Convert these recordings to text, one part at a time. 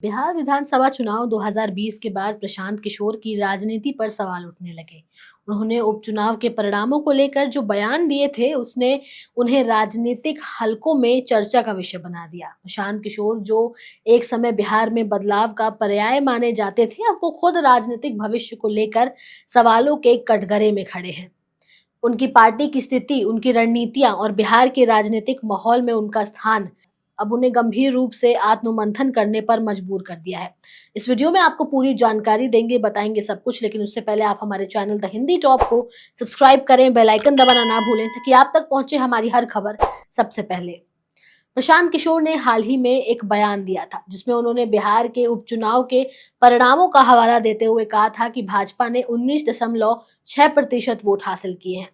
बिहार विधानसभा चुनाव 2020 के बाद प्रशांत किशोर की राजनीति पर सवाल उठने लगे। उन्होंने उपचुनाव के परिणामों को लेकर जो बयान दिए थे, उसने उन्हें राजनीतिक हलकों में चर्चा का विषय बना दिया। प्रशांत किशोर, जो एक समय बिहार में बदलाव का पर्याय माने जाते थे, अब वो खुद राजनीतिक भविष्य को लेकर सवालों के कटघरे में खड़े हैं। उनकी पार्टी की स्थिति, उनकी रणनीतियां और बिहार के राजनीतिक माहौल में उनका स्थान अब उन्हें गंभीर रूप से आत्ममंथन करने पर मजबूर कर दिया है। इस वीडियो में आपको पूरी जानकारी देंगे, बताएंगे सब कुछ, लेकिन उससे पहले आप हमारे चैनल द हिंदी टॉप को सब्सक्राइब करें, बेल आइकन दबाना ना भूलें ताकि आप तक पहुंचे हमारी हर खबर सबसे पहले। प्रशांत किशोर ने हाल ही में एक बयान दिया था, जिसमें उन्होंने बिहार के उपचुनाव के परिणामों का हवाला देते हुए कहा था कि भाजपा ने 19.6% वोट हासिल किए हैं।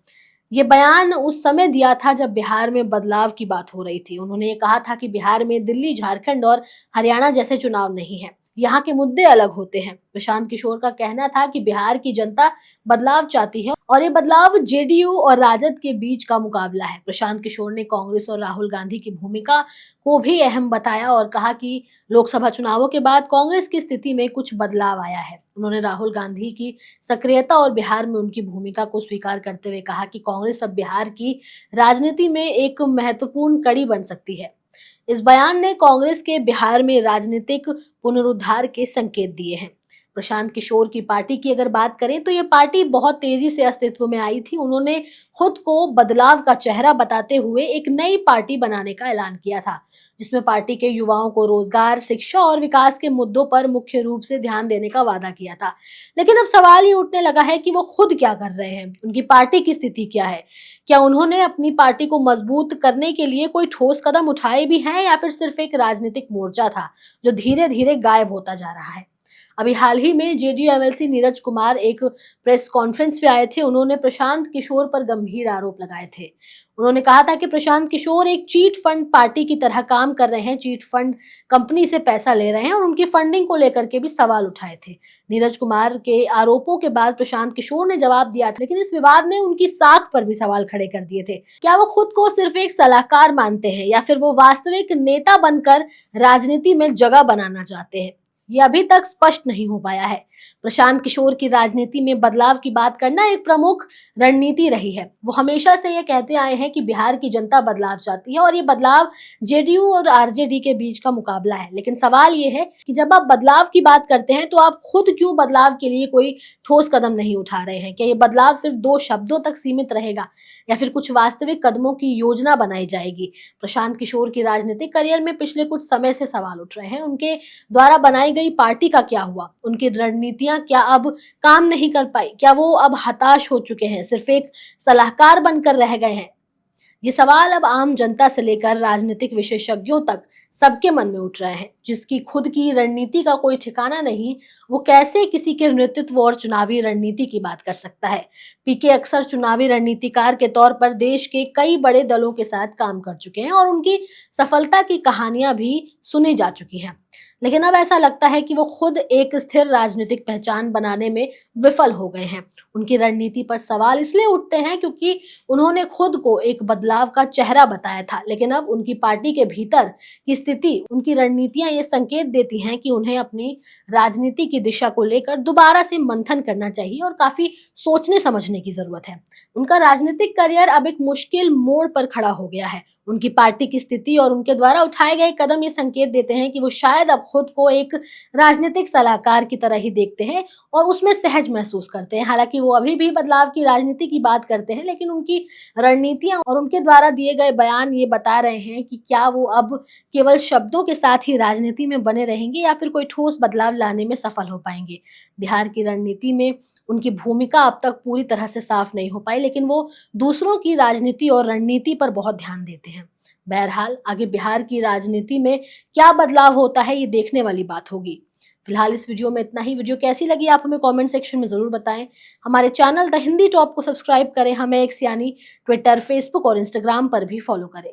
ये बयान उस समय दिया था जब बिहार में बदलाव की बात हो रही थी। उन्होंने ये कहा था कि बिहार में दिल्ली, झारखंड और हरियाणा जैसे चुनाव नहीं है, यहाँ के मुद्दे अलग होते हैं। प्रशांत किशोर का कहना था कि बिहार की जनता बदलाव चाहती है और ये बदलाव जेडीयू और राजद के बीच का मुकाबला है। प्रशांत किशोर ने कांग्रेस और राहुल गांधी की भूमिका को भी अहम बताया और कहा कि लोकसभा चुनावों के बाद कांग्रेस की स्थिति में कुछ बदलाव आया है। उन्होंने राहुल गांधी की सक्रियता और बिहार में उनकी भूमिका को स्वीकार करते हुए कहा कि कांग्रेस अब बिहार की राजनीति में एक महत्वपूर्ण कड़ी बन सकती है। इस बयान ने कांग्रेस के बिहार में राजनीतिक पुनरुद्धार के संकेत दिए हैं। प्रशांत किशोर की पार्टी की अगर बात करें तो ये पार्टी बहुत तेजी से अस्तित्व में आई थी। उन्होंने खुद को बदलाव का चेहरा बताते हुए एक नई पार्टी बनाने का ऐलान किया था, जिसमें पार्टी के युवाओं को रोजगार, शिक्षा और विकास के मुद्दों पर मुख्य रूप से ध्यान देने का वादा किया था। लेकिन अब सवाल ये उठने लगा है कि वो खुद क्या कर रहे हैं, उनकी पार्टी की स्थिति क्या है। क्या उन्होंने अपनी पार्टी को मजबूत करने के लिए कोई ठोस कदम उठाए भी हैं, या फिर सिर्फ एक राजनीतिक मोर्चा था जो धीरे धीरे गायब होता जा रहा है। अभी हाल ही में जेडीयू एमएलसी नीरज कुमार एक प्रेस कॉन्फ्रेंस पे आए थे। उन्होंने प्रशांत किशोर पर गंभीर आरोप लगाए थे। उन्होंने कहा था कि प्रशांत किशोर एक चीट फंड पार्टी की तरह काम कर रहे हैं, चीट फंड कंपनी से पैसा ले रहे हैं, और उनकी फंडिंग को लेकर के भी सवाल उठाए थे। नीरज कुमार के आरोपों के बाद प्रशांत किशोर ने जवाब दिया था, लेकिन इस विवाद ने उनकी साख पर भी सवाल खड़े कर दिए थे। क्या वो खुद को सिर्फ एक सलाहकार मानते हैं, या फिर वो वास्तविक नेता बनकर राजनीति में जगह बनाना चाहते हैं? ये अभी तक स्पष्ट नहीं हो पाया है। प्रशांत किशोर की राजनीति में बदलाव की बात करना एक प्रमुख रणनीति रही है। वो हमेशा से ये कहते आए हैं कि बिहार की जनता बदलाव चाहती है और ये बदलाव जेडीयू और आरजेडी के बीच का मुकाबला है। लेकिन सवाल ये है कि जब आप बदलाव की बात करते हैं तो आप खुद क्यों बदलाव के लिए कोई ठोस कदम नहीं उठा रहे हैं? क्या ये बदलाव सिर्फ 2 शब्दों तक सीमित रहेगा, या फिर कुछ वास्तविक कदमों की योजना बनाई जाएगी? प्रशांत किशोर की राजनीतिक करियर में पिछले कुछ समय से सवाल उठ रहे हैं। उनके द्वारा बनाई गई पार्टी का क्या हुआ? उनकी रणनीतियां क्या अब काम नहीं कर पाई? क्या वो अब हताश हो चुके हैं, सिर्फ एक सलाहकार बनकर रह गए हैं? ये सवाल अब आम जनता से लेकर राजनीतिक विशेषज्ञों तक सबके मन में उठ रहे हैं। जिसकी खुद की रणनीति का कोई ठिकाना नहीं, वो कैसे किसी के नेतृत्व और चुनावी रणनीति की बात कर सकता है? पीके अक्सर चुनावी रणनीतिकार के तौर पर देश के कई बड़े दलों के साथ काम कर चुके हैं और उनकी सफलता की कहानियां भी सुनी जा चुकी हैं। लेकिन अब ऐसा लगता है कि वो खुद एक स्थिर राजनीतिक पहचान बनाने में विफल हो गए हैं। उनकी रणनीति पर सवाल इसलिए उठते हैं क्योंकि उन्होंने खुद को एक बदलाव का चेहरा बताया था, लेकिन अब उनकी पार्टी के भीतर की स्थिति, उनकी रणनीतियां ये संकेत देती हैं कि उन्हें अपनी राजनीति की दिशा को लेकर दोबारा से मंथन करना चाहिए और काफी सोचने समझने की जरूरत है। उनका राजनीतिक करियर अब एक मुश्किल मोड़ पर खड़ा हो गया है। उनकी पार्टी की स्थिति और उनके द्वारा उठाए गए कदम ये संकेत देते हैं कि वो शायद अब खुद को एक राजनीतिक सलाहकार की तरह ही देखते हैं और उसमें सहज महसूस करते हैं। हालांकि वो अभी भी बदलाव की राजनीति की बात करते हैं, लेकिन उनकी रणनीतियां और उनके द्वारा दिए गए बयान ये बता रहे हैं कि क्या वो अब केवल शब्दों के साथ ही राजनीति में बने रहेंगे, या फिर कोई ठोस बदलाव लाने में सफल हो पाएंगे। बिहार की रणनीति में उनकी भूमिका अब तक पूरी तरह से साफ नहीं हो पाई, लेकिन वो दूसरों की राजनीति और रणनीति पर बहुत ध्यान देते हैं। बहरहाल आगे बिहार की राजनीति में क्या बदलाव होता है, ये देखने वाली बात होगी। फिलहाल इस वीडियो में इतना ही। वीडियो कैसी लगी आप हमें कमेंट सेक्शन में जरूर बताएं। हमारे चैनल द हिंदी टॉप को सब्सक्राइब करें। हमें एक्स यानी ट्विटर, फेसबुक और इंस्टाग्राम पर भी फॉलो करें।